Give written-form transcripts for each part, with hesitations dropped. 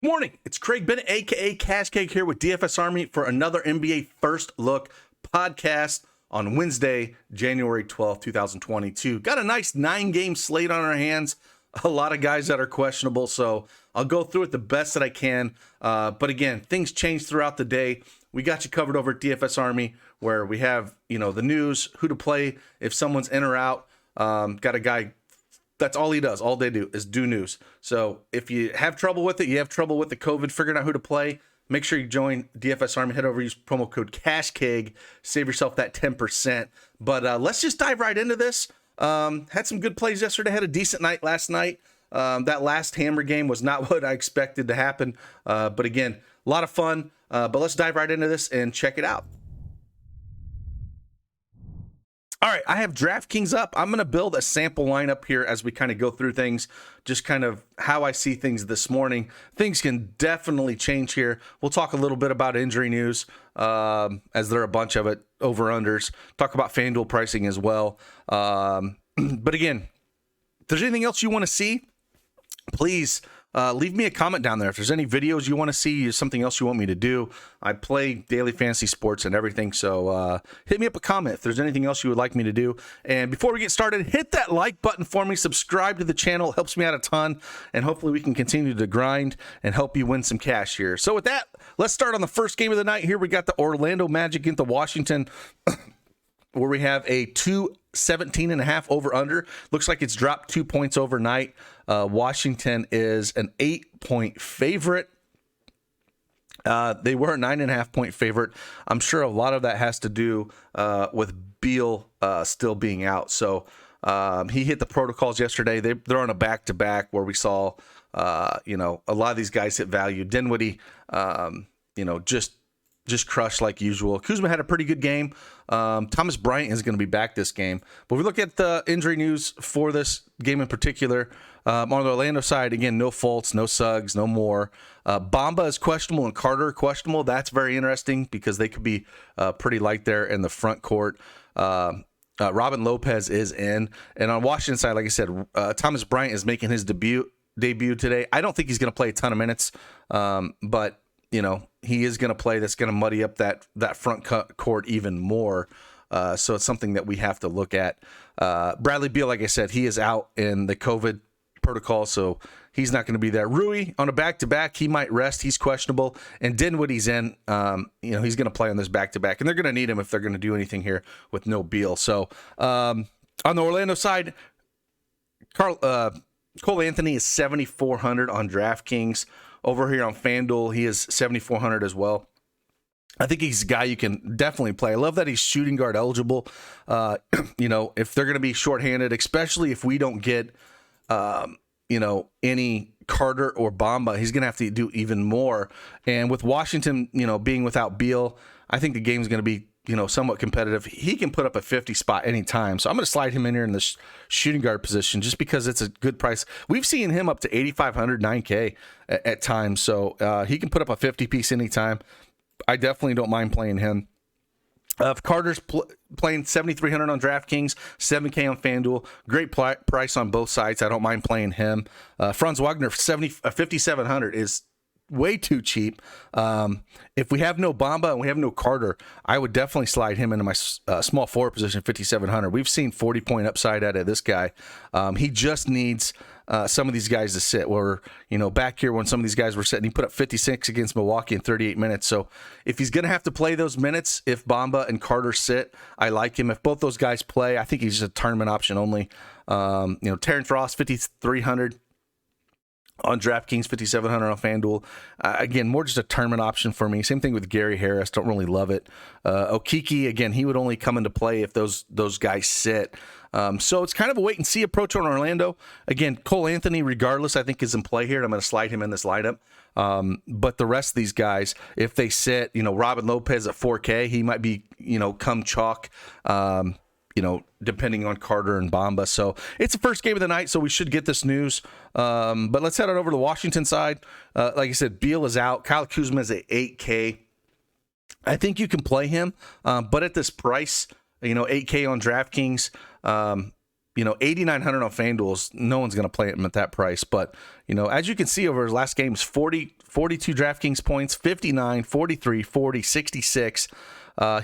Morning, it's Craig Bennett, aka Cash Cake, here with DFSArmy for another NBA First Look podcast on Wednesday, January 12th, 2022. Got a nice 9-game slate on our hands. A lot of guys that are questionable, so I'll go through it the best that I can. But again, things change throughout the day. We got you covered over at DFSArmy, where we have, the news, who to play, if someone's in or out. Got a guy. That's all he does. All they do is do news. So if you have trouble with it, you have trouble with the COVID, figuring out who to play, make sure you join DFSArmy. Head over, use promo code CashKeg, save yourself that 10%. But let's just dive right into this. Had some good plays yesterday. Had a decent night last night. That last Hammer game was not what I expected to happen. But again, a lot of fun. But let's dive right into this and check it out. All right, I have DraftKings up. I'm going to build a sample lineup here as we kind of go through things, just kind of how I see things this morning. Things can definitely change here. We'll talk a little bit about injury news, as there are a bunch of it, over-unders. Talk about Fanduel pricing as well. But again, if there's anything else you want to see, please leave me a comment down there. If there's any videos you want to see, something else you want me to do. I play daily fantasy sports and everything, so hit me up a comment if there's anything else you would like me to do. And before we get started, hit that like button for me. Subscribe to the channel. It helps me out a ton, and hopefully we can continue to grind and help you win some cash here. So with that, let's start on the first game of the night here. We got the Orlando Magic into Washington, where we have a 217.5 over under. Looks like it's dropped 2 points overnight. Washington is an 8-point favorite. They were a 9.5-point favorite. I'm sure a lot of that has to do with Beal still being out. So he hit the protocols yesterday. They're on a back-to-back where we saw a lot of these guys hit value. Dinwiddie, just crushed like usual. Kuzma had a pretty good game. Thomas Bryant is going to be back this game. But if we look at the injury news for this game in particular, on the Orlando side, again, no Fultz, no Suggs, no more. Bamba is questionable and Carter questionable. That's very interesting because they could be pretty light there in the front court. Robin Lopez is in. And on Washington side, like I said, Thomas Bryant is making his debut today. I don't think he's going to play a ton of minutes, but he is going to play. That's going to muddy up that front court even more. So it's something that we have to look at. Bradley Beal, like I said, he is out in the COVID protocol, so he's not going to be there. Rui on a back-to-back, he might rest. He's questionable. And Dinwiddie's in. He's going to play on this back-to-back, and they're going to need him if they're going to do anything here with no Beal. So on the Orlando side, Cole Anthony is 7,400 on DraftKings. Over here on FanDuel, he is 7,400 as well. I think he's a guy you can definitely play. I love that he's shooting guard eligible. If they're going to be shorthanded, especially if we don't get, any Carter or Bamba, he's going to have to do even more. And with Washington, being without Beal, I think the game's going to be, somewhat competitive. He can put up a 50 spot anytime. So I'm going to slide him in here in the shooting guard position just because it's a good price. We've seen him up to 8,500, 9K at times. So he can put up a 50 piece anytime. I definitely don't mind playing him. If Carter's playing 7,300 on DraftKings, 7K on FanDuel, great price on both sides. I don't mind playing him. Franz Wagner, 5,700 is way too cheap. If we have no Bamba and we have no Carter, I would definitely slide him into my small forward position, 5,700. We've seen 40-point upside out of this guy. He just needs some of these guys to sit. Where, back here when some of these guys were sitting, he put up 56 against Milwaukee in 38 minutes. So if he's going to have to play those minutes, if Bamba and Carter sit, I like him. If both those guys play, I think he's just a tournament option only. Terrence Ross, 5,300. On DraftKings, 5,700 on FanDuel. Again, more just a tournament option for me. Same thing with Gary Harris. Don't really love it. Okiki, again, he would only come into play if those guys sit. So it's kind of a wait-and-see approach on Orlando. Again, Cole Anthony, regardless, I think is in play here, and I'm going to slide him in this lineup. But the rest of these guys, if they sit, Robin Lopez at 4K, he might be, come chalk. Depending on Carter and Bamba. So it's the first game of the night, so we should get this news. But let's head on over to the Washington side. Like I said, Beal is out. Kyle Kuzma is at 8K. I think you can play him, but at this price, 8K on DraftKings, $8,900 on FanDuel, no one's going to play him at that price. But, as you can see over his last games, 42 DraftKings points, 59, 43, 40, 66.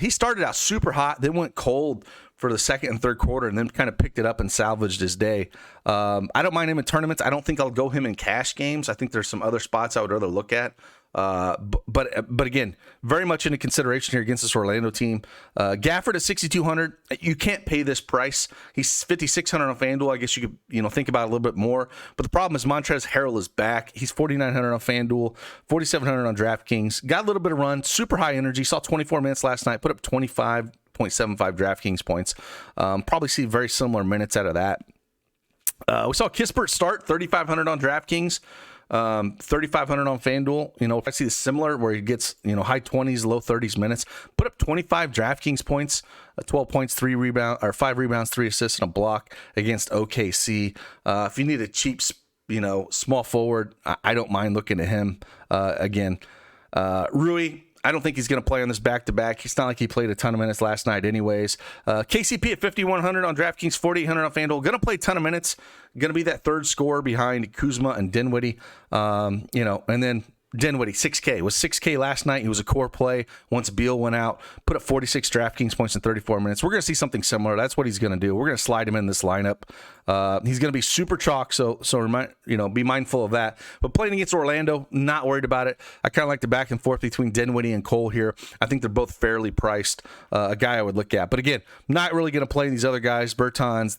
He started out super hot, then went cold for the second and third quarter, and then kind of picked it up and salvaged his day. I don't mind him in tournaments. I don't think I'll go him in cash games. I think there's some other spots I would rather look at. But again, very much into consideration here against this Orlando team. Gafford at 6,200. You can't pay this price. He's 5,600 on FanDuel. I guess you could think about it a little bit more. But the problem is Montrezl Harrell is back. He's 4,900 on FanDuel, 4,700 on DraftKings. Got a little bit of run. Super high energy. Saw 24 minutes last night. Put up 25.75 DraftKings points. Probably see very similar minutes out of that. We saw Kispert start 3,500 on DraftKings. 3,500 on FanDuel. If I see the similar where he gets, high 20s, low 30s minutes, put up 25 DraftKings points, 12 points, 5 rebounds, 3 assists, and a block against OKC. If you need a cheap, small forward, I don't mind looking at him. Again, Rui, I don't think he's going to play on this back-to-back. It's not like he played a ton of minutes last night anyways. KCP at 5,100 on DraftKings, 4,800 on FanDuel. Going to play a ton of minutes. Going to be that third scorer behind Kuzma and Dinwiddie. And then Dinwiddie, 6K. Was 6K last night. He was a core play once Beal went out. Put up 46 DraftKings points in 34 minutes. We're going to see something similar. That's what he's going to do. We're going to slide him in this lineup. He's going to be super chalk, so be mindful of that. But playing against Orlando, not worried about it. I kind of like the back and forth between Dinwiddie and Cole here. I think they're both fairly priced. A guy I would look at. But again, not really going to play these other guys. Bertans,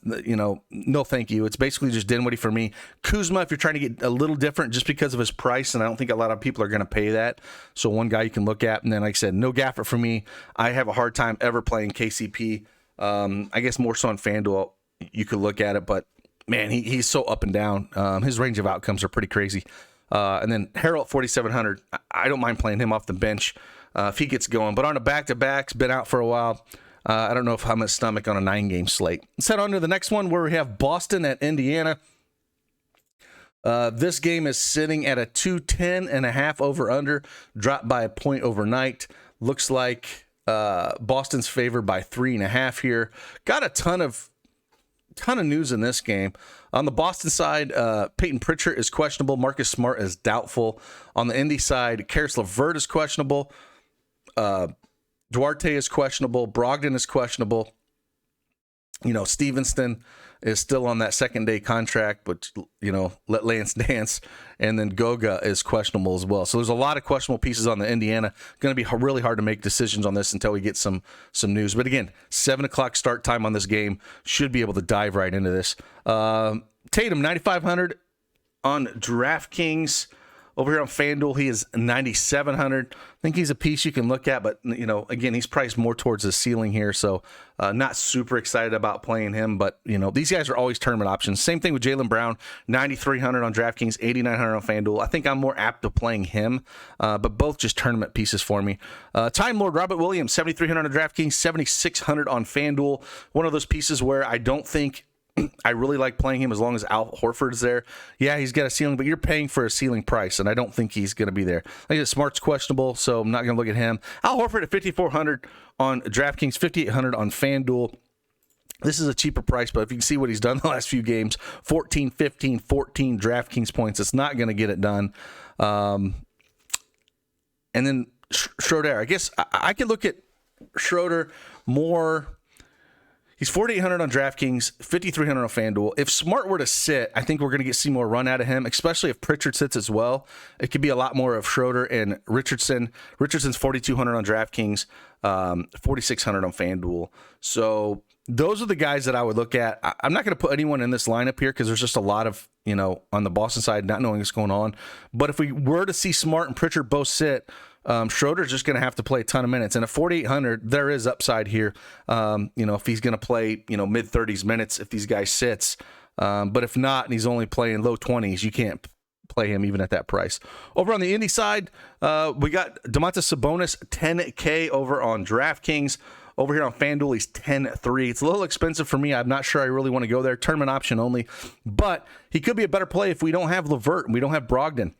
no thank you. It's basically just Dinwiddie for me. Kuzma, if you're trying to get a little different just because of his price, and I don't think a lot of people are going to pay that. So one guy you can look at. And then, like I said, no Gafford for me. I have a hard time ever playing KCP. I guess more so on FanDuel. You could look at it, but man, he's so up and down. His range of outcomes are pretty crazy. And then Harrell at 4,700. I don't mind playing him off the bench if he gets going. But on a back-to-back, been out for a while. I don't know if I'm his stomach on a 9-game slate. Let's head on to the next one where we have Boston at Indiana. This game is sitting at a 210.5 over-under. Dropped by a point overnight. Looks like Boston's favored by 3.5 here. Got a ton of news in this game. On the Boston side, Peyton Pritchard is questionable. Marcus Smart is doubtful. On the Indy side, Karis LeVert is questionable. Duarte is questionable. Brogdon is questionable. Stevenson is still on that second-day contract, but, let Lance dance. And then Goga is questionable as well. So there's a lot of questionable pieces on the Indiana. Going to be really hard to make decisions on this until we get some news. But again, 7 o'clock start time on this game. Should be able to dive right into this. Tatum, 9,500 on DraftKings. Over here on FanDuel, he is 9,700. I think he's a piece you can look at, but, again, he's priced more towards the ceiling here, so not super excited about playing him. But, these guys are always tournament options. Same thing with Jaylen Brown, 9,300 on DraftKings, 8,900 on FanDuel. I think I'm more apt to playing him, but both just tournament pieces for me. Time Lord Robert Williams, 7,300 on DraftKings, 7,600 on FanDuel. One of those pieces where I don't think I really like playing him as long as Al Horford's there. Yeah, he's got a ceiling, but you're paying for a ceiling price, and I don't think he's going to be there. I think Smart's questionable, so I'm not going to look at him. Al Horford at 5,400 on DraftKings, 5,800 on FanDuel. This is a cheaper price, but if you can see what he's done the last few games, 14, 15, 14 DraftKings points, it's not going to get it done. And then Schroeder. I guess I could look at Schroeder more. He's 4,800 on DraftKings, 5,300 on FanDuel. If Smart were to sit, I think we're going to see more run out of him, especially if Pritchard sits as well. It could be a lot more of Schroeder and Richardson. Richardson's 4,200 on DraftKings, 4,600 on FanDuel. So those are the guys that I would look at. I'm not going to put anyone in this lineup here because there's just a lot of, on the Boston side, not knowing what's going on. But if we were to see Smart and Pritchard both sit, Schroeder's just going to have to play a ton of minutes. And at 4,800, there is upside here. If he's going to play, mid-30s minutes if these guys sits. But if not, and he's only playing low 20s, you can't play him even at that price. Over on the Indy side, we got Domantas Sabonis, 10K over on DraftKings. Over here on FanDuel, he's 10-3. It's a little expensive for me. I'm not sure I really want to go there. Tournament option only. But he could be a better play if we don't have LeVert and we don't have Brogdon.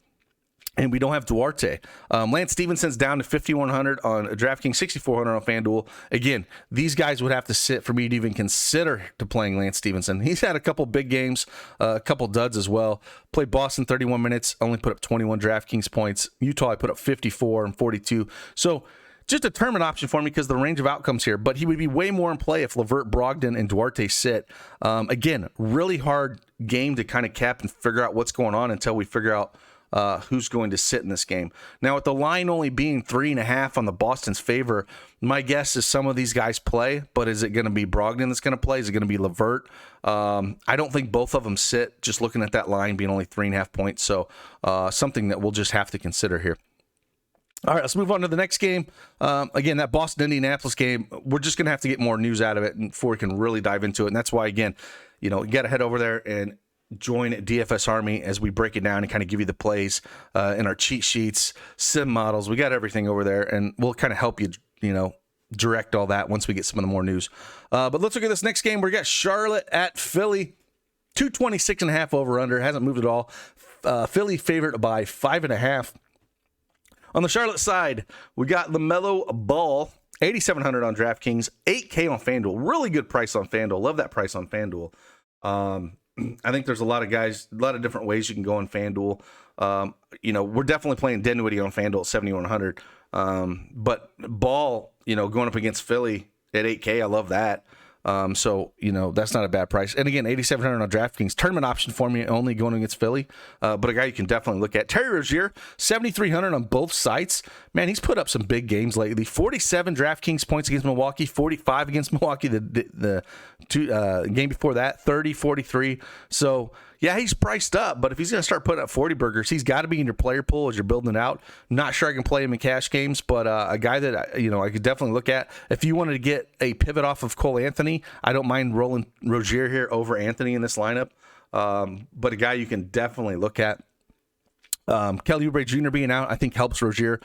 And we don't have Duarte. Lance Stevenson's down to 5,100 on DraftKings, 6,400 on FanDuel. Again, these guys would have to sit for me to even consider to playing Lance Stevenson. He's had a couple big games, a couple duds as well. Played Boston 31 minutes, only put up 21 DraftKings points. Utah, I put up 54 and 42. So just a tournament option for me because the range of outcomes here. But he would be way more in play if LeVert, Brogdon, and Duarte sit. Again, really hard game to kind of cap and figure out what's going on until we figure out who's going to sit in this game. Now, with the line only being 3.5 on the Boston's favor, my guess is some of these guys play, but is it going to be Brogdon that's going to play? Is it going to be LeVert? I don't think both of them sit, just looking at that line being only 3.5 points. So something that we'll just have to consider here. All right, let's move on to the next game. Again, that Boston-Indianapolis game, we're just going to have to get more news out of it before we can really dive into it. And that's why, again, you got to head over there and join DFSArmy as we break it down and kind of give you the plays in our cheat sheets, sim models. We got everything over there, and we'll kind of help you, direct all that once we get some of the more news. But let's look at this next game. We got Charlotte at Philly, 226.5 over under. Hasn't moved at all. Philly favored by 5.5. On the Charlotte side, we got LaMelo Ball, 8,700 on DraftKings, 8K on FanDuel. Really good price on FanDuel. Love that price on FanDuel. I think there's a lot of guys, a lot of different ways you can go on FanDuel. We're definitely playing Dinwiddie on FanDuel at 7,100. But Ball, going up against Philly at 8K, I love that. That's not a bad price. And again, 8,700 on DraftKings. Tournament option for me, only going against Philly. But a guy you can definitely look at. Terry Rozier, 7,300 on both sites. Man, he's put up some big games lately. 47 DraftKings points against Milwaukee, 45 against Milwaukee the game before that, 30, 43. So, yeah, he's priced up, but if he's going to start putting up 40 burgers, he's got to be in your player pool as you're building it out. Not sure I can play him in cash games, but a guy that I could definitely look at. If you wanted to get a pivot off of Cole Anthony, I don't mind rolling Rozier here over Anthony in this lineup, but a guy you can definitely look at. Kelly Oubre Jr. being out, I think helps Rozier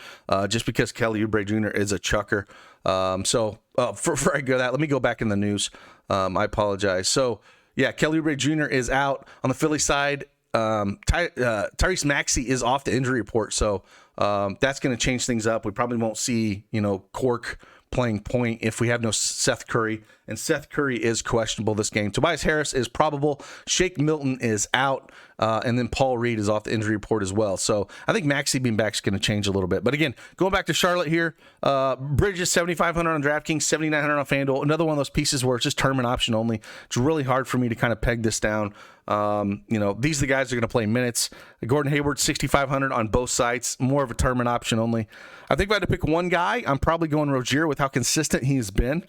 just because Kelly Oubre Jr. is a chucker. Before I go that, let me go back in the news. I apologize. So, yeah, Kelly Oubre Jr. is out. On the Philly side, Tyrese Maxey is off the injury report, so that's going to change things up. We probably won't see, Cork playing point if we have no Seth Curry, and Seth Curry is questionable this game. Tobias Harris is probable. Shake Milton is out, and then Paul Reed is off the injury report as well. So I think Maxey being back is going to change a little bit. But again, going back to Charlotte here, Bridges 7,500 on DraftKings, 7,900 on FanDuel. Another one of those pieces where it's just tournament option only. It's really hard for me to kind of peg this down. These are the guys that are going to play minutes. Gordon Hayward, 6,500 on both sites. More of a tournament option only. I think if I had to pick one guy, I'm probably going Rozier with how consistent he's been.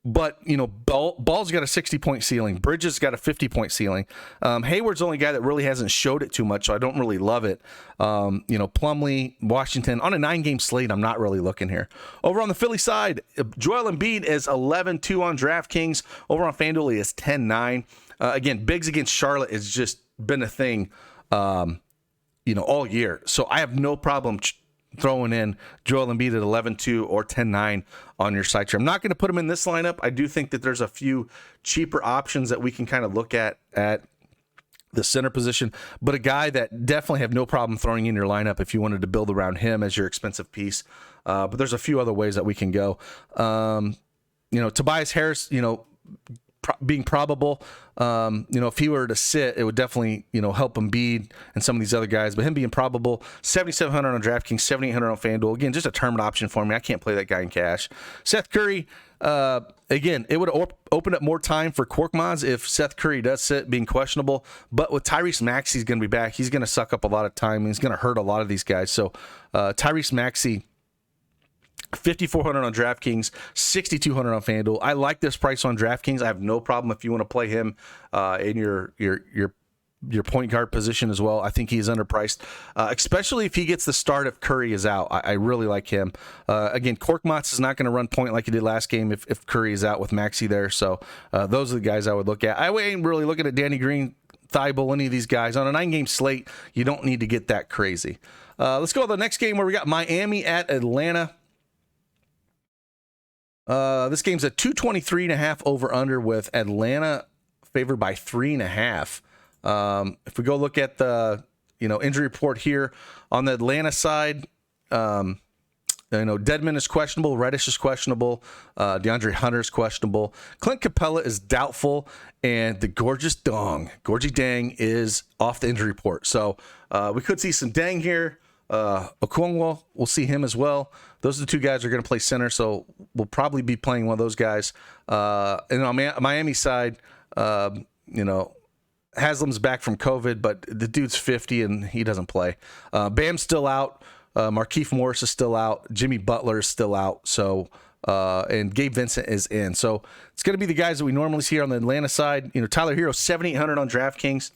But, Ball's got a 60-point ceiling. Bridges got a 50-point ceiling. Hayward's the only guy that really hasn't showed it too much, so I don't really love it. Plumlee, Washington, on a 9-game slate, I'm not really looking here. Over on the Philly side, Joel Embiid is 11-2 on DraftKings. Over on FanDuel, he is 10-9. Again, bigs against Charlotte has just been a thing, all year. So I have no problem throwing in Joel Embiid at 11-2 or 10-9 on your site here. I'm not going to put him in this lineup. I do think that there's a few cheaper options that we can kind of look at the center position, but a guy that definitely have no problem throwing in your lineup if you wanted to build around him as your expensive piece. But there's a few other ways that we can go. Tobias Harris, being probable, if he were to sit, it would definitely, help Embiid and some of these other guys. But him being probable, 7,700 on DraftKings, 7,800 on FanDuel. Again, just a tournament option for me. I can't play that guy in cash. Seth Curry, again, it would open up more time for Cork mods if Seth Curry does sit, being questionable. But with Tyrese Maxey, he's going to be back. He's going to suck up a lot of time. And he's going to hurt a lot of these guys. So Tyrese Maxey, 5,400 on DraftKings, 6,200 on FanDuel. I like this price on DraftKings. I have no problem if you want to play him in your point guard position as well. I think he's underpriced, especially if he gets the start if Curry is out. I really like him. Again, Korkmaz is not going to run point like he did last game if Curry is out with Maxey there. So those are the guys I would look at. I ain't really looking at Danny Green, Thibault, any of these guys. On a 9-game slate, you don't need to get that crazy. Let's go to the next game where we got Miami at Atlanta. This game's a 223.5 over under with Atlanta favored by 3.5. If we go look at the injury report here on the Atlanta side. Dedmon is questionable. Reddish is questionable. DeAndre Hunter is questionable. Clint Capella is doubtful. And the Gorgie Dang is off the injury report. So we could see some Dang here. Okongwu, we'll see him as well. Those are the two guys who are going to play center. So we'll probably be playing one of those guys. And on Miami side, Haslam's back from COVID, but the dude's 50 and he doesn't play. Bam's still out. Markieff Morris is still out. Jimmy Butler is still out. So, and Gabe Vincent is in. So it's going to be the guys that we normally see on the Atlanta side. Tyler Hero, 7,800 on DraftKings.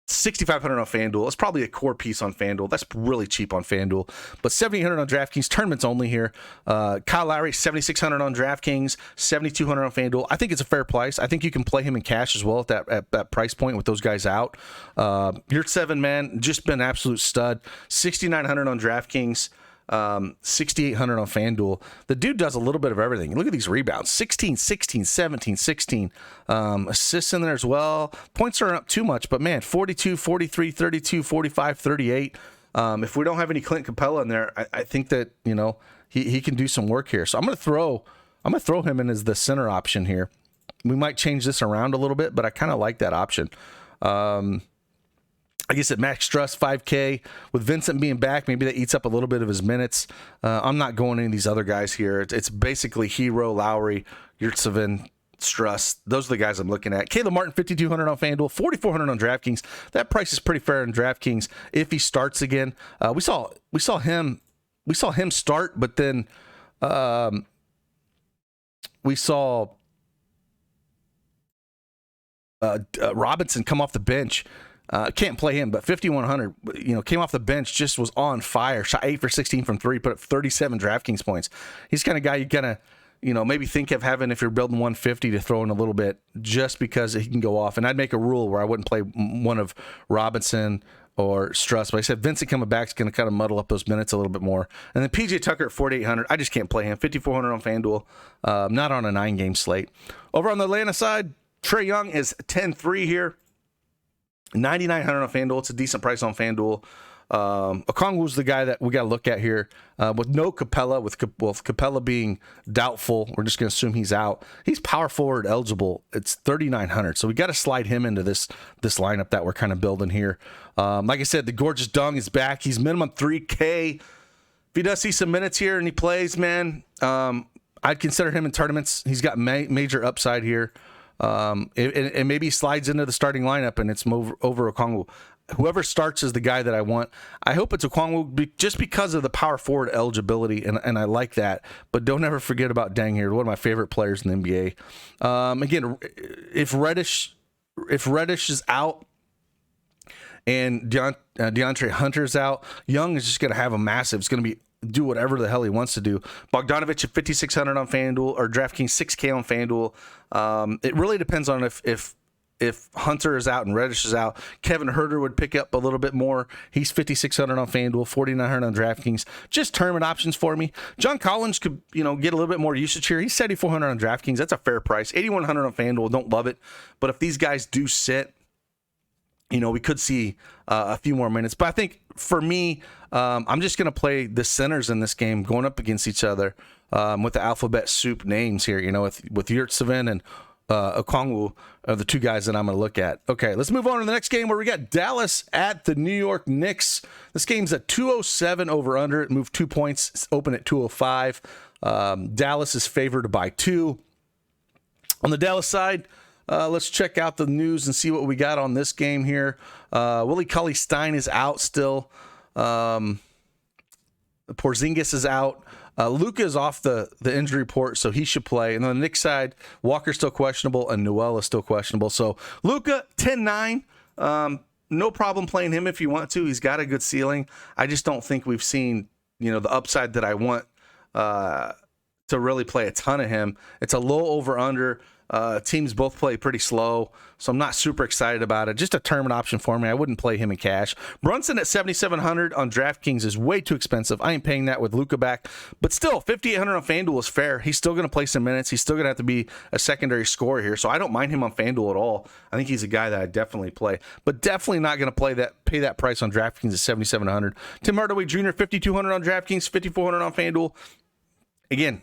6,500 on FanDuel. It's probably a core piece on FanDuel. That's really cheap on FanDuel. But 7,800 on DraftKings. Tournaments only here. Kyle Lowry, 7,600 on DraftKings. 7,200 on FanDuel. I think it's a fair price. I think you can play him in cash as well at that price point with those guys out. Yurtseven, man, just been an absolute stud. 6,900 on DraftKings. 6,800 on FanDuel. The dude does a little bit of everything. Look at these rebounds. 16, 16, 17, 16. Assists in there as well. Points aren't up too much, but man, 42, 43, 32, 45, 38. If we don't have any Clint Capella in there, I think that, he can do some work here. So I'm going to throw him in as the center option here. We might change this around a little bit, but I kind of like that option. I guess at Max Struss, 5K. With Vincent being back, maybe that eats up a little bit of his minutes. I'm not going any of these other guys here. It's basically Hero, Lowry, Yurtseven, Struss. Those are the guys I'm looking at. Caleb Martin, 5,200 on FanDuel, 4,400 on DraftKings. That price is pretty fair in DraftKings if he starts again. We saw him start, but then we saw Robinson come off the bench. Can't play him, but 5,100, came off the bench, just was on fire. Shot 8 for 16 from 3, put up 37 DraftKings points. He's the kind of guy you gotta, maybe think of having if you're building 150 to throw in a little bit just because he can go off. And I'd make a rule where I wouldn't play one of Robinson or Struss. But I said Vincent coming back is going to kind of muddle up those minutes a little bit more. And then PJ Tucker at 4,800. I just can't play him. 5,400 on FanDuel, not on a 9-game slate. Over on the Atlanta side, Trae Young is 10-3 here. 9,900 on FanDuel. It's a decent price on FanDuel. Okongwu's the guy that we got to look at here. With no Capella, with Capella being doubtful, we're just going to assume he's out. He's power forward eligible. It's 3,900. So we got to slide him into this lineup that we're kind of building here. Like I said, the Gorgeous Dung is back. He's minimum 3K. If he does see some minutes here and he plays, man, I'd consider him in tournaments. He's got major upside here. And maybe he slides into the starting lineup and it's over Okongwu. Whoever starts is the guy that I want. I hope it's Okongwu just because of the power forward eligibility, and I like that. But don't ever forget about Dang here, one of my favorite players in the NBA. Again, if Reddish is out and DeAndre Hunter's out, Young is just going to have a massive. It's going to be do whatever the hell he wants to do. Bogdanovich at 5,600 on FanDuel, or DraftKings 6K on FanDuel. It really depends on if Hunter is out and Reddish is out. Kevin Huerter would pick up a little bit more. He's 5,600 on FanDuel, 4,900 on DraftKings. Just tournament options for me. John Collins could, get a little bit more usage here. He's 7,400 on DraftKings. That's a fair price. 8,100 on FanDuel. Don't love it. But if these guys do sit, we could see a few more minutes. But I think for me, I'm just going to play the centers in this game going up against each other with the alphabet soup names here, with Yurtseven and Okongwu are the two guys that I'm going to look at. Okay, let's move on to the next game where we got Dallas at the New York Knicks. This game's at 207 over under. It moved 2 points. It's open at 205. Dallas is favored by 2. On the Dallas side, let's check out the news and see what we got on this game here. Willie Cauley-Stein is out still. Porzingis is out. Luka is off the injury report, so he should play. And on the Knicks side, Walker's still questionable and Noel is still questionable. So Luka, 10-9. No problem playing him if you want to. He's got a good ceiling. I just don't think we've seen, the upside that I want to really play a ton of him. It's a low over-under. Teams both play pretty slow, so I'm not super excited about it. Just a tournament option for me. I wouldn't play him in cash. Brunson at 7,700 on DraftKings is way too expensive. I ain't paying that with Luka back, but still 5,800 on FanDuel is fair. He's still going to play some minutes. He's still going to have to be a secondary scorer here, so I don't mind him on FanDuel at all. I think he's a guy that I definitely play, but definitely not going to pay that price on DraftKings at 7,700. Tim Hardaway Jr. 5,200 on DraftKings, 5,400 on FanDuel. Again,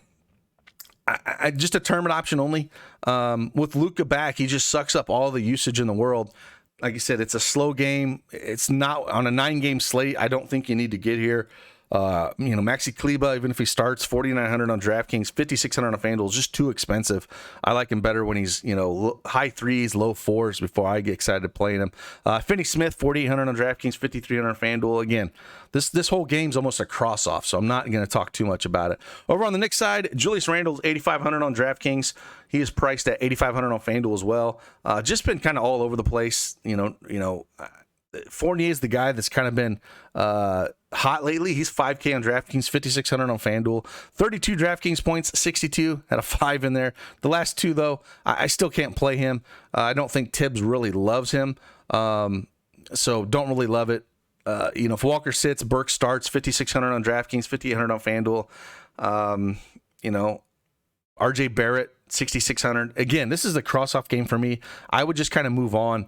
I just a tournament option only. With Luka back, he just sucks up all the usage in the world. Like I said, it's a slow game. It's not on a 9-game slate. I don't think you need to get here. Maxi Kleba, even if he starts, 4,900 on DraftKings, 5,600 on FanDuel, is just too expensive. I like him better when he's, high 3s, low 4s before I get excited playing him. Finney Smith, 4,800 on DraftKings, 5,300 on FanDuel. Again, this whole game's almost a cross-off, so I'm not going to talk too much about it. Over on the Knicks side, Julius Randle, 8,500 on DraftKings. He is priced at 8,500 on FanDuel as well. Just been kind of all over the place. Fournier is the guy that's kind of been hot lately. He's 5K on DraftKings, 5,600 on FanDuel, 32 DraftKings points, 62, had a 5 in there. The last two, though, I still can't play him. I don't think Tibbs really loves him, so don't really love it. If Walker sits, Burke starts, 5,600 on DraftKings, 5,800 on FanDuel. RJ Barrett, 6,600. Again, this is a cross-off game for me. I would just kind of move on.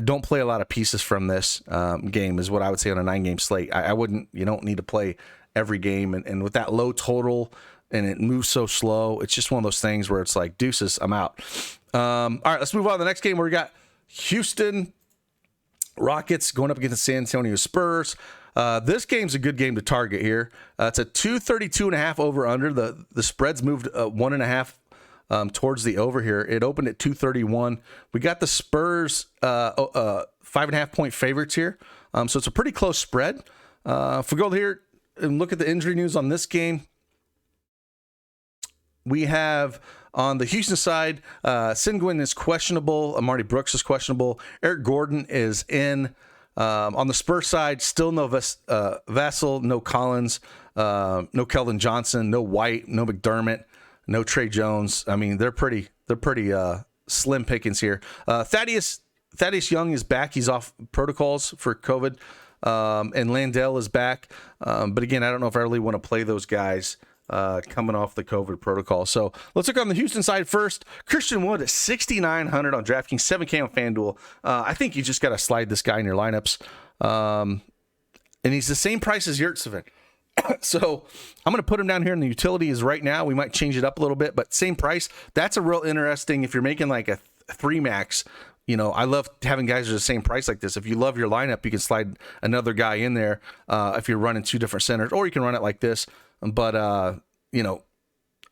Don't play a lot of pieces from this game is what I would say on a 9-game slate. I wouldn't. You don't need to play every game. And with that low total and it moves so slow, it's just one of those things where it's like, deuces, I'm out. All right, let's move on to the next game where we got Houston Rockets going up against the San Antonio Spurs. This game's a good game to target here. It's a 232.5 over under. The spread's moved 1.5 towards the over here. It opened at 231. We got the Spurs 5.5 point favorites here. So it's a pretty close spread. If we go here and look at the injury news on this game, we have on the Houston side, Sengun is questionable. Amari Brooks is questionable. Eric Gordon is in. On the Spurs side, still no Vassell, no Collins, no Keldon Johnson, no White, no McDermott, no Trey Jones. I mean, they're pretty slim pickings here. Thaddeus Young is back. He's off protocols for COVID, and Landell is back. But again, I don't know if I really want to play those guys coming off the COVID protocol. So let's look on the Houston side first. Christian Wood at 6,900 on DraftKings, 7K on FanDuel. I think you just got to slide this guy in your lineups. And he's the same price as Yurtseven. So I'm going to put him down here in the utilities right now. We might change it up a little bit, but same price. That's a real interesting, if you're making like a 3 max, I love having guys at the same price like this. If you love your lineup, you can slide another guy in there if you're running 2 different centers, or you can run it like this. But,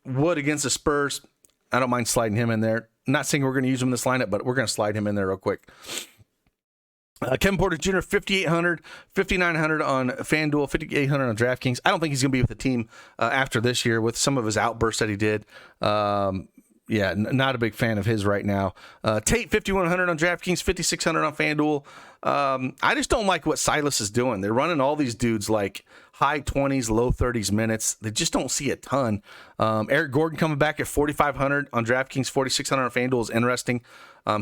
Wood against the Spurs, I don't mind sliding him in there. Not saying we're going to use him in this lineup, but we're going to slide him in there real quick. Kevin Porter Jr., 5,800, 5,900 on FanDuel, 5,800 on DraftKings. I don't think he's going to be with the team after this year with some of his outbursts that he did. Not a big fan of his right now. Tate, 5,100 on DraftKings, 5,600 on FanDuel. I just don't like what Silas is doing. They're running all these dudes like high 20s, low 30s minutes. They just don't see a ton. Eric Gordon coming back at 4,500 on DraftKings, 4,600 on FanDuel is interesting.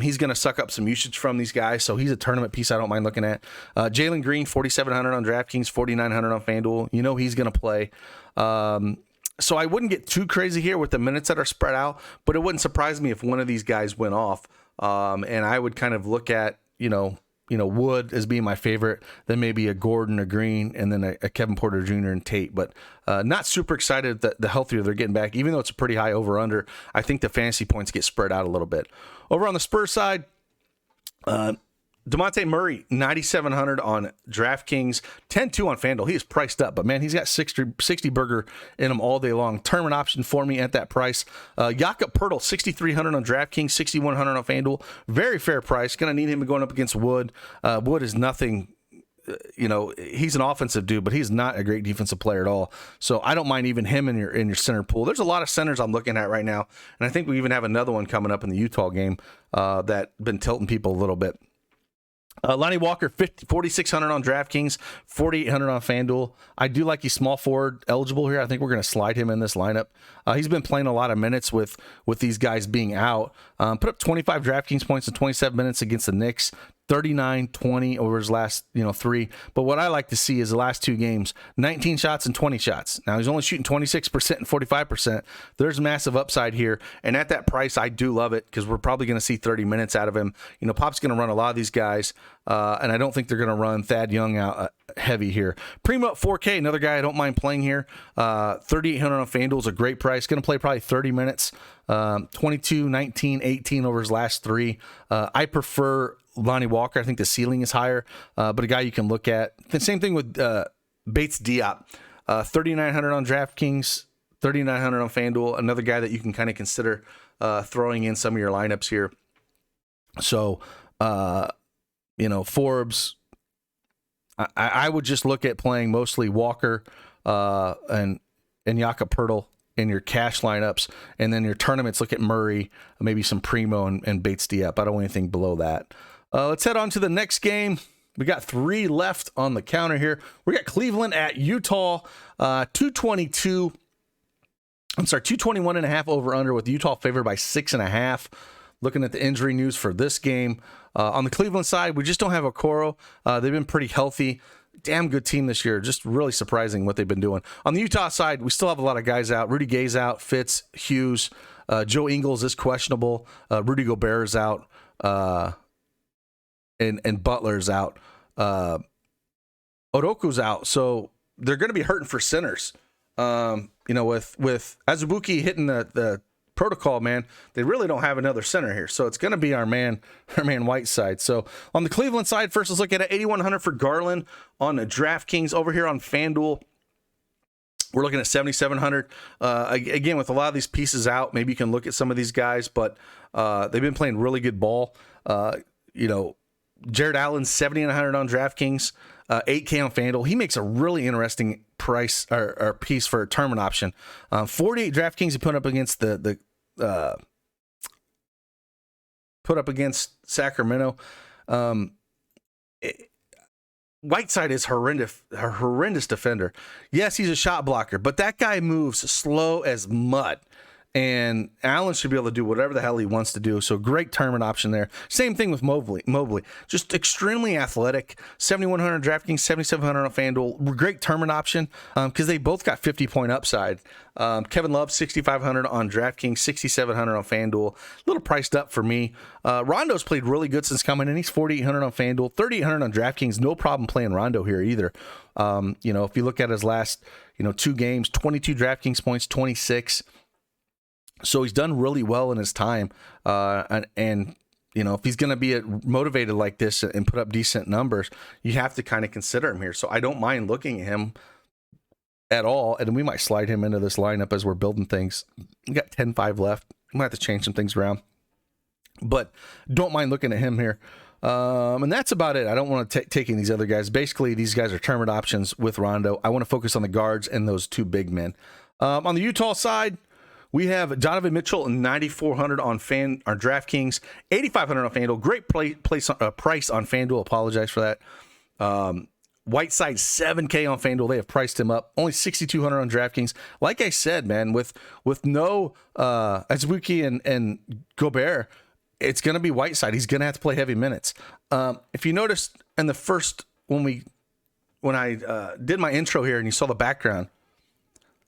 He's going to suck up some usage from these guys, so he's a tournament piece I don't mind looking at. Jalen Green, 4,700 on DraftKings, 4,900 on FanDuel. He's going to play. So I wouldn't get too crazy here with the minutes that are spread out, but it wouldn't surprise me if one of these guys went off. And I would kind of look at, Wood as being my favorite, then maybe a Gordon, a Green, and then a Kevin Porter Jr. and Tate. But not super excited that the healthier they're getting back, even though it's a pretty high over-under. I think the fantasy points get spread out a little bit. Over on the Spurs side, DeMonte Murray, 9,700 on DraftKings, 10-2 on FanDuel. He is priced up, but man, he's got 60 burger in him all day long. Tournament option for me at that price. Jakob Poeltl, 6,300 on DraftKings, 6,100 on FanDuel. Very fair price. Going to need him going up against Wood. Wood is nothing. He's an offensive dude, but he's not a great defensive player at all. So I don't mind even him in your center pool. There's a lot of centers I'm looking at right now, and I think we even have another one coming up in the Utah game that been tilting people a little bit. Lonnie Walker, 4,600 on DraftKings, 4,800 on FanDuel. I do like he's small forward eligible here. I think we're going to slide him in this lineup. He's been playing a lot of minutes with these guys being out. Put up 25 DraftKings points in 27 minutes against the Knicks. 39-20 over his last, three. But what I like to see is the last two games, 19 shots and 20 shots. Now, he's only shooting 26% and 45%. There's massive upside here. And at that price, I do love it because we're probably going to see 30 minutes out of him. Pop's going to run a lot of these guys, and I don't think they're going to run Thad Young out heavy here. Primo at 4K, another guy I don't mind playing here. 3,800 on FanDuel is a great price. Going to play probably 30 minutes. 22, 19, 18 over his last three. I prefer Lonnie Walker. I think the ceiling is higher, but a guy you can look at. The same thing with Bates Diop. 3,900 on DraftKings, 3,900 on FanDuel. Another guy that you can kind of consider throwing in some of your lineups here. So, Forbes, I would just look at playing mostly Walker and Jakob Poeltl in your cash lineups, and then your tournaments, look at Murray, maybe some Primo and Bates Diop. I don't want anything below that. Let's head on to the next game. We got 3 left on the counter here. We got Cleveland at Utah, 221.5 over under, with Utah favored by 6.5. Looking at the injury news for this game. On the Cleveland side, we just don't have Okoro. They've been pretty healthy. Damn good team this year. Just really surprising what they've been doing. On the Utah side, we still have a lot of guys out. Rudy Gay's out. Fitz, Hughes. Joe Ingles is questionable. Rudy Gobert is out. And Butler's out. Oroku's out. So they're going to be hurting for centers. With Azubuike hitting the protocol, man, they really don't have another center here. So it's going to be our man Whiteside. So on the Cleveland side, first let's look at it. 8,100 for Garland on the DraftKings. Over here on FanDuel, we're looking at 7,700. Again, with a lot of these pieces out, maybe you can look at some of these guys, but they've been playing really good ball. Jared Allen, 7,900 on DraftKings, 8K on FanDuel. He makes a really interesting price or piece for a tournament option. 48 DraftKings he put up against put up against Sacramento. Whiteside is a horrendous defender. Yes, he's a shot blocker, but that guy moves slow as mud. And Allen should be able to do whatever the hell he wants to do. So great tournament option there. Same thing with Mobley. Just extremely athletic. 7,100 DraftKings, 7,700 on FanDuel. Great tournament option because they both got 50-point upside. Kevin Love, 6,500 on DraftKings, 6,700 on FanDuel. A little priced up for me. Rondo's played really good since coming in. He's 4,800 on FanDuel, 3,800 on DraftKings. No problem playing Rondo here either. If you look at his last 2 games, 22 DraftKings points, 26. So he's done really well in his time, and if he's going to be motivated like this and put up decent numbers, you have to kind of consider him here. So I don't mind looking at him at all, and we might slide him into this lineup as we're building things. We got 10-5 left. We might have to change some things around, but don't mind looking at him here. And that's about it. I don't want to taking these other guys. Basically, these guys are tournament options with Rondo. I want to focus on the guards and those 2 big men. On the Utah side, we have Donovan Mitchell, 9,400 on DraftKings, 8,500 on FanDuel. Great price on FanDuel. Apologize for that. Whiteside, 7K on FanDuel. They have priced him up. Only 6,200 on DraftKings. Like I said, man, with no Azubuike and Gobert, it's going to be Whiteside. He's going to have to play heavy minutes. If you noticed in the first when I did my intro here and you saw the background,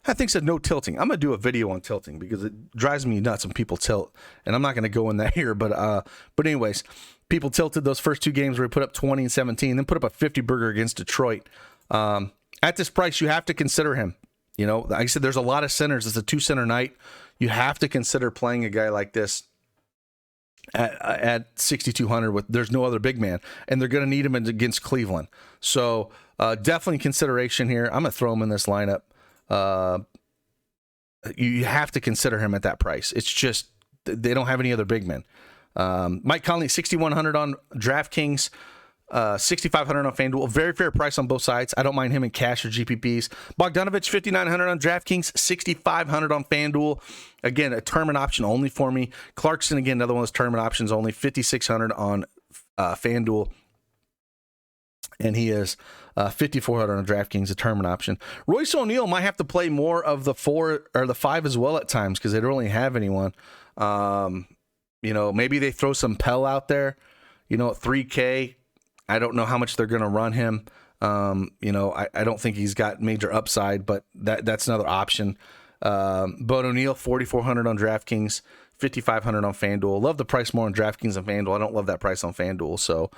that thing said no tilting. I'm going to do a video on tilting because it drives me nuts when people tilt. And I'm not going to go in that here. But anyways, people tilted those first 2 games where he put up 20 and 17, then put up a 50-burger against Detroit. At this price, you have to consider him. Like I said, there's a lot of centers. It's a 2-center night. You have to consider playing a guy like this at 6,200 there's no other big man. And they're going to need him against Cleveland. So definitely consideration here. I'm going to throw him in this lineup. You have to consider him at that price. It's just they don't have any other big men. Mike Conley, 6,100 on DraftKings, 6,500 on FanDuel. A very fair price on both sides. I don't mind him in cash or GPPs. Bogdanovich, 5,900 on DraftKings, 6,500 on FanDuel. Again, a tournament option only for me. Clarkson, again, another one of those tournament options only, 5,600 on FanDuel. and he is 5,400 on DraftKings, a tournament option. Royce O'Neal might have to play more of the 4 or the 5 as well at times because they don't really have anyone. Maybe they throw some Pell out there, at 3K. I don't know how much they're going to run him. I don't think he's got major upside, but that's another option. But O'Neal, 4,400 on DraftKings, 5,500 on FanDuel. Love the price more on DraftKings than FanDuel. I don't love that price on FanDuel. So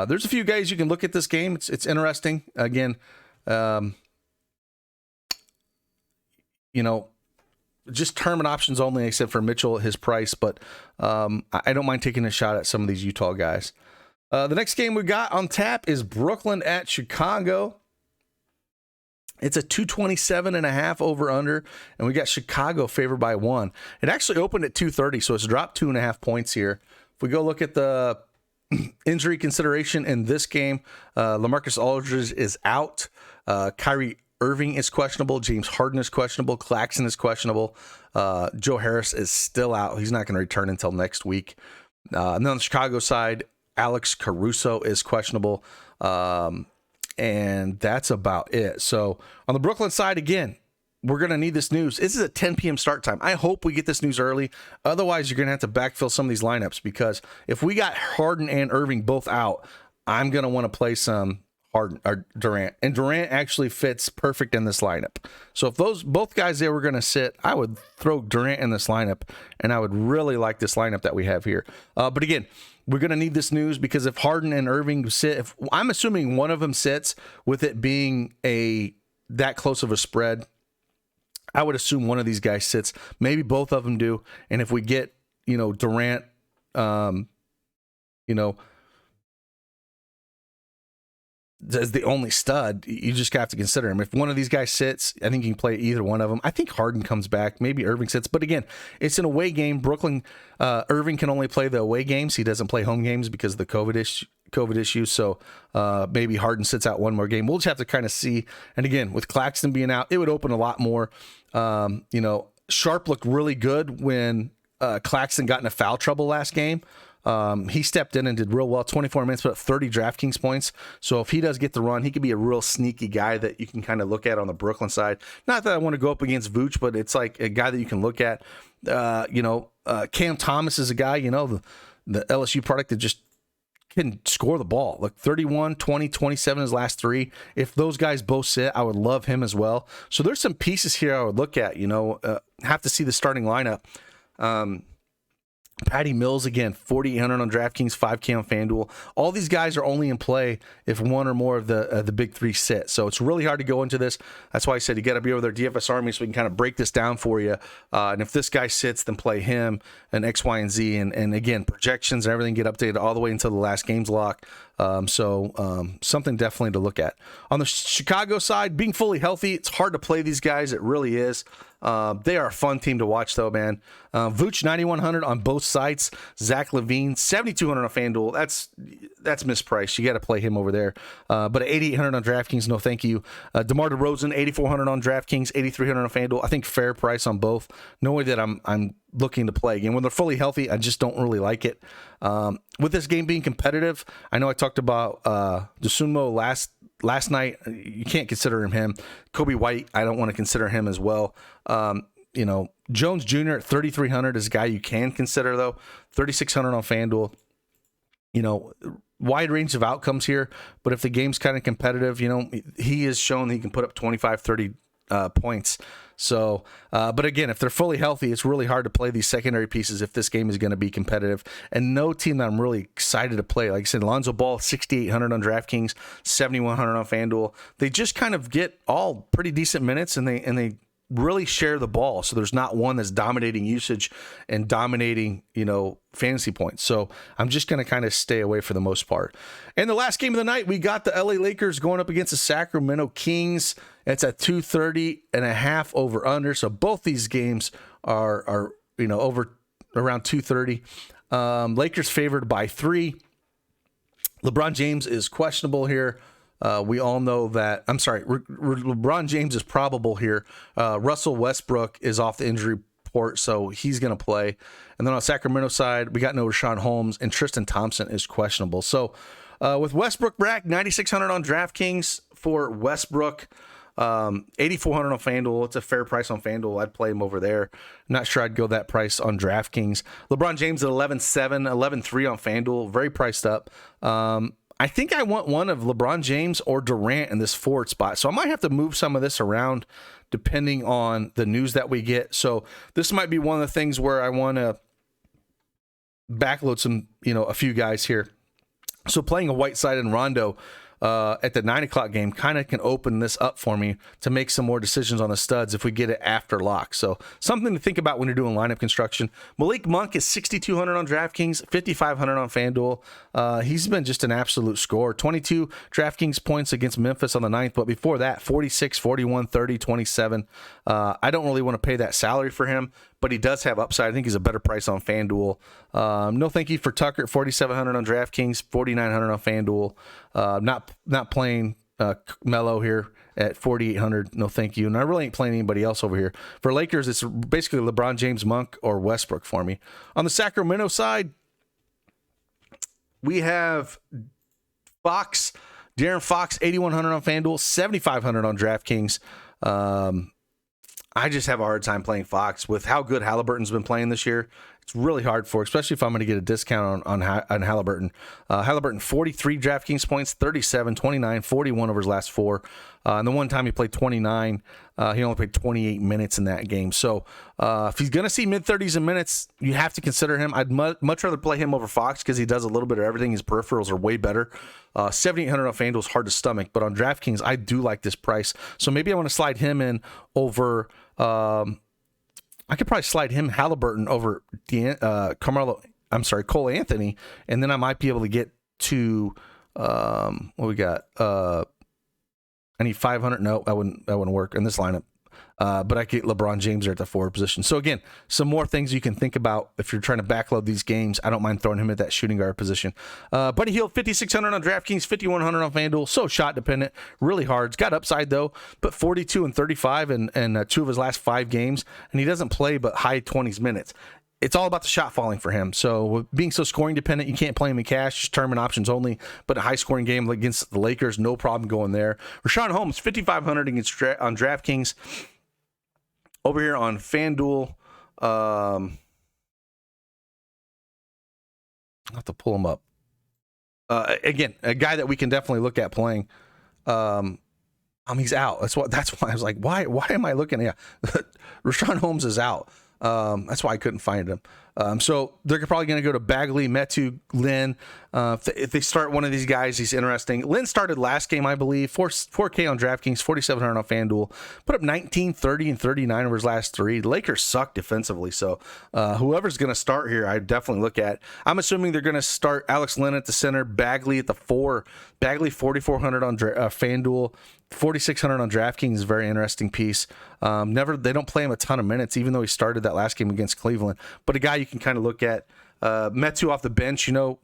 there's a few guys you can look at this game. It's interesting. Again, just tournament options only, except for Mitchell, his price. But I don't mind taking a shot at some of these Utah guys. The next game we got on tap is Brooklyn at Chicago. It's a 227.5 over under, and we got Chicago favored by 1. It actually opened at 230, so it's dropped 2.5 points here. If we go look at the injury consideration in this game, LaMarcus Aldridge is out. Kyrie Irving is questionable. James Harden is questionable. Claxton is questionable. Joe Harris is still out. He's not going to return until next week. And then on the Chicago side, Alex Caruso is questionable. And that's about it. So on the Brooklyn side, again, we're going to need this news. This is a 10 p.m. start time. I hope we get this news early. Otherwise, you're going to have to backfill some of these lineups, because if we got Harden and Irving both out, I'm going to want to play some Harden or Durant. And Durant actually fits perfect in this lineup. So if those both guys there were going to sit, I would throw Durant in this lineup, and I would really like this lineup that we have here. But again, we're going to need this news, because if Harden and Irving sit, I'm assuming one of them sits, with it being that close of a spread, I would assume one of these guys sits. Maybe both of them do. And if we get, Durant, as the only stud, you just have to consider him. If one of these guys sits, I think you can play either one of them. I think Harden comes back. Maybe Irving sits. But again, it's an away game. Brooklyn, Irving can only play the away games. He doesn't play home games because of the COVID issue. So maybe Harden sits out one more game. We'll just have to kind of see. And again, with Claxton being out, it would open a lot more. Sharp looked really good when Claxton got into foul trouble last game. He stepped in and did real well. 24 minutes, but 30 DraftKings points. So if he does get the run, he could be a real sneaky guy that you can kind of look at on the Brooklyn side. Not that I want to go up against Vooch, but it's like a guy that you can look at. Cam Thomas is a guy, the LSU product that just can score the ball. Like 31, 20, 27 his last 3. If those guys both sit, I would love him as well. So there's some pieces here I would look at, have to see the starting lineup. Patty Mills, again, 4,800 on DraftKings, 5K on FanDuel. All these guys are only in play if one or more of the big 3 sit. So it's really hard to go into this. That's why I said you got to be over there, DFSArmy, so we can kind of break this down for you. And if this guy sits, then play him and X, Y, and Z. And again, projections and everything get updated all the way until the last game's lock. Something definitely to look at. On the Chicago side, being fully healthy, it's hard to play these guys. It really is. They are a fun team to watch, though, man. Vooch, 9,100 on both sites. Zach LaVine, 7,200 on FanDuel. That's mispriced. You got to play him over there. But at 8,800 on DraftKings, no thank you. DeMar DeRozan, 8,400 on DraftKings, 8,300 on FanDuel. I think fair price on both. No way that I'm looking to play again. When they're fully healthy, I just don't really like it. With this game being competitive, I know I talked about DeSumo last night. You can't consider him. Kobe White, I don't want to consider him as well. Jones Jr. at 3,300 is a guy you can consider, though. 3,600 on FanDuel. Wide range of outcomes here, but if the game's kind of competitive, he has shown he can put up 25, 30 points. So, but again, if they're fully healthy, it's really hard to play these secondary pieces if this game is going to be competitive. And no team that I'm really excited to play, like I said, Lonzo Ball, 6,800 on DraftKings, 7,100 on FanDuel. They just kind of get all pretty decent minutes, and they really share the ball. So there's not one that's dominating usage and dominating, fantasy points. So I'm just going to kind of stay away for the most part. And the last game of the night, we got the LA Lakers going up against the Sacramento Kings. It's at 230.5 over under. So both these games are over around 230. Lakers favored by 3. LeBron James is questionable here. We all know that. I'm sorry, LeBron James is probable here. Russell Westbrook is off the injury report, so he's going to play. And then on the Sacramento side, we got no Rashawn Holmes, and Tristan Thompson is questionable. So With Westbrook back, 9,600 on DraftKings for Westbrook. 8,400 on FanDuel. It's a fair price on FanDuel. I'd play him over there. Not sure I'd go that price on DraftKings. LeBron James at 11.7, 11.3 on FanDuel. Very priced up. I think I want one of LeBron James or Durant in this forward spot. So I might have to move some of this around depending on the news that we get. So this might be one of the things where I want to backload some, a few guys here. So playing a Whiteside and Rondo at the 9 o'clock game kind of can open this up for me to make some more decisions on the studs if we get it after lock. So something to think about when you're doing lineup construction. Malik Monk is 6,200 on DraftKings, 5,500 on FanDuel. He's been just an absolute scorer. 22 DraftKings points against Memphis on the 9th, but before that, 46, 41, 30, 27. I don't really want to pay that salary for him, but he does have upside. I think he's a better price on FanDuel. No thank you for Tucker at 4,700 on DraftKings, 4,900 on FanDuel. Not playing Melo here at 4,800. No thank you. And I really ain't playing anybody else over here. For Lakers, it's basically LeBron James, Monk, or Westbrook for me. On the Sacramento side, we have De'Aaron Fox, 8,100 on FanDuel, 7,500 on DraftKings. I just have a hard time playing Fox with how good Halliburton's been playing this year. It's really hard for, especially if I'm going to get a discount on Halliburton. Halliburton, 43 DraftKings points, 37, 29, 41 over his last 4. And the one time he played 29, he only played 28 minutes in that game. So if he's going to see mid-30s in minutes, you have to consider him. I'd much rather play him over Fox because he does a little bit of everything. His peripherals are way better. 7,800 on FanDuel is hard to stomach, but on DraftKings, I do like this price. So maybe I want to slide him in over... I could probably slide him, Halliburton, over Cole Anthony, and then I might be able to get to what we got. I need 500. No, that wouldn't work in this lineup. But I get LeBron James there at the forward position. So again, some more things you can think about if you're trying to backload these games. I don't mind throwing him at that shooting guard position. Buddy Hield, 5,600 on DraftKings, 5,100 on FanDuel. So shot dependent, really hard. It's got upside though, but 42 and 35 and 2 of his last 5 games, and he doesn't play but high 20s minutes. It's all about the shot falling for him. So being so scoring dependent, you can't play him in cash, just tournament options only. But a high scoring game against the Lakers, no problem going there. Rashawn Holmes, 5,500 on DraftKings. Over here on FanDuel, I'll have to pull him up. Again, a guy that we can definitely look at playing. He's out. That's why I was like, why am I looking? Yeah, Rashawn Holmes is out. That's why I couldn't find him. So they're probably going to go to Bagley, Metu, Lynn. If they start one of these guys, he's interesting. Lynn started last game, I believe, 4K on DraftKings, 4,700 on FanDuel. Put up 19, 30, and 39 over his last 3. The Lakers suck defensively, so whoever's going to start here, I definitely look at. I'm assuming they're going to start Alex Lynn at the center, Bagley at the 4. Bagley, 4,400 on FanDuel. 4,600 on DraftKings is a very interesting piece. They don't play him a ton of minutes, even though he started that last game against Cleveland. But a guy you can kind of look at. Metu off the bench, you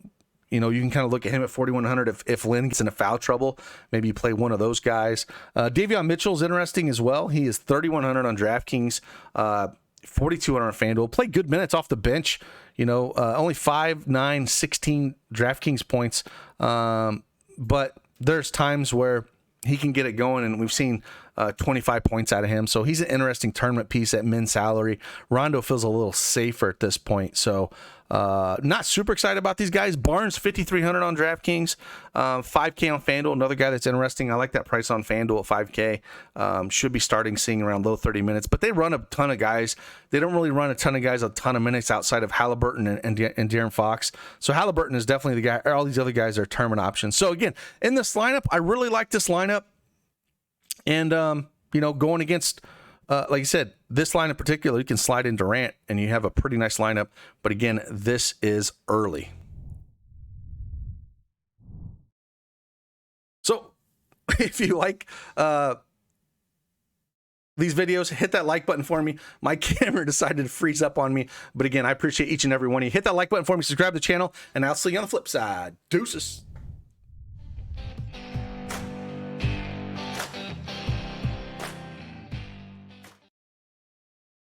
can kind of look at him at 4,100 if Lynn gets into foul trouble. Maybe you play one of those guys. Davion Mitchell is interesting as well. He is 3,100 on DraftKings, 4,200 on FanDuel. Played good minutes off the bench. Only 5, 9, 16 DraftKings points. But there's times where he can get it going, and we've seen 25 points out of him. So he's an interesting tournament piece at min salary. Rondo feels a little safer at this point. So not super excited about these guys. Barnes, 5,300 on DraftKings, 5K on FanDuel. Another guy that's interesting. I like that price on FanDuel at 5K. Should be seeing around low 30 minutes. But they run a ton of guys. They don't really run a ton of guys a ton of minutes outside of Halliburton and De'Aaron Fox. So Halliburton is definitely the guy. All these other guys are tournament options. So again, in this lineup, I really like this lineup. And, going against, like I said, this line in particular, you can slide in Durant and you have a pretty nice lineup. But again, this is early. So if you like these videos, hit that like button for me. My camera decided to freeze up on me. But again, I appreciate each and every one of you. Hit that like button for me, subscribe to the channel, and I'll see you on the flip side. Deuces.